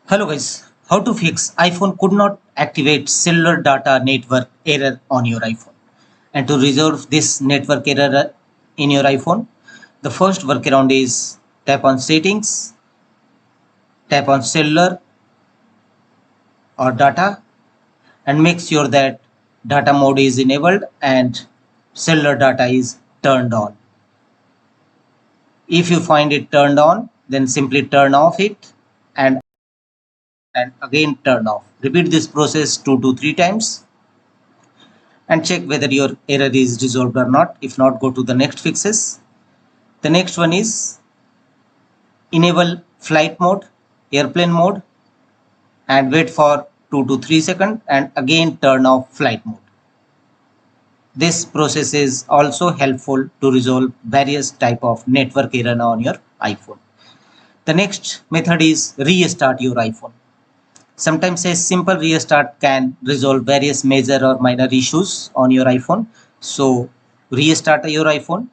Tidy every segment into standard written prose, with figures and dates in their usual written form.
Hello guys, how to fix iPhone could not activate cellular data network error on your iPhone. And to resolve this network error in your iPhone, the first workaround is tap on settings, tap on cellular or data and make sure that data mode is enabled and cellular data is turned on. If you find it turned on, then simply turn off it and again turn off. Repeat this process 2 to 3 times and check whether your error is resolved or not. If not, go to the next fixes. The next one is enable flight mode, airplane mode, and wait for 2 to 3 seconds and again turn off flight mode. This process is also helpful to resolve various type of network error on your iPhone. The next method is restart your iPhone. Sometimes a simple restart can resolve various major or minor issues on your iPhone. So restart your iPhone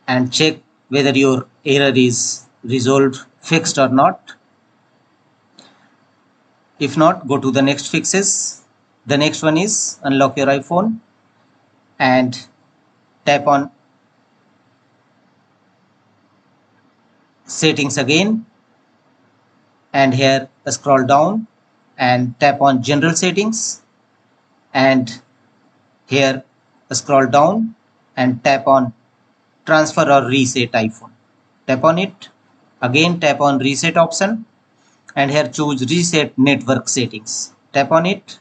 and check whether your error is resolved, fixed or not. If not, go to the next fixes. The next one is unlock your iPhone and tap on settings again, and here scroll down and tap on general settings, and here scroll down and tap on transfer or reset iPhone. Tap on it, again tap on reset option, and here choose reset network settings. Tap on it,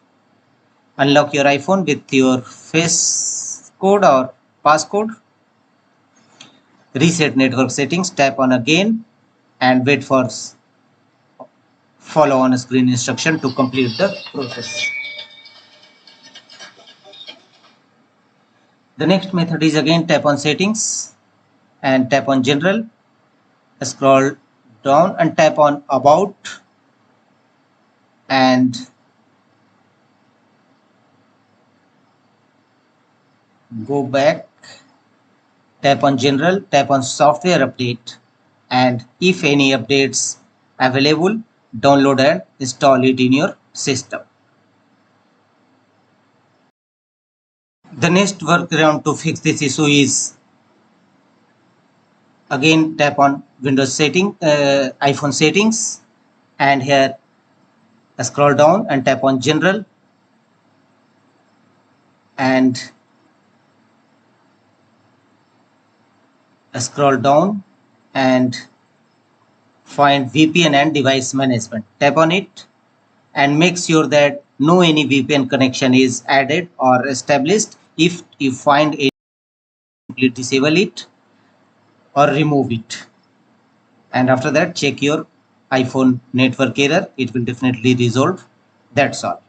unlock your iPhone with your face code or passcode, reset network settings, tap on again and wait for follow on screen instruction to complete the process. The next method is again tap on settings and tap on general, scroll down and tap on about and go back, tap on general, tap on software update, and if any updates available, download and install it in your system. The next workaround to fix this issue is again tap on Windows setting, iPhone settings, and here scroll down and tap on general and scroll down and find VPN and device management. Tap on it and make sure that no any VPN connection is added or established. If you find it, simply disable it or remove it. And after that, check your iPhone network error. It will definitely resolve. That's all.